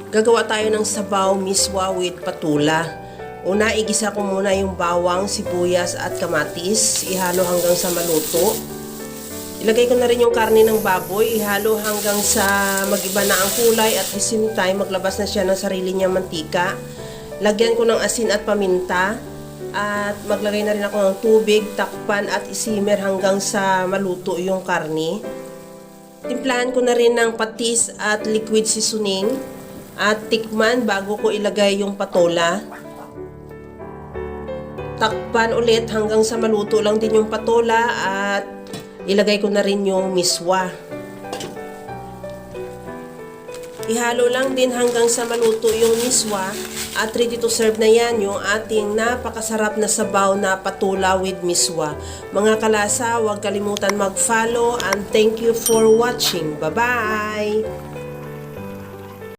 Gagawa tayo ng sabaw miswa with patula. Una, igisa ko muna yung bawang, sibuyas at kamatis. Ihalo hanggang sa maluto. Ilagay ko na rin yung karne ng baboy. Ihalo hanggang sa mag-iba na ang kulay at the same time maglabas na siya ng sarili niyang mantika. Lagyan ko ng asin at paminta. At maglagay na rin ako ng tubig, takpan at isimmer hanggang sa maluto yung karne. Timplahan ko na rin ng patis at liquid seasoning. At tikman bago ko ilagay yung patola. Takpan ulit hanggang sa maluto lang din yung patola at ilagay ko na rin yung miswa. Ihalo lang din hanggang sa maluto yung miswa at ready to serve na yan yung ating napakasarap na sabaw na patula with miswa. Mga kalasa, huwag kalimutan mag-follow and thank you for watching. Bye-bye!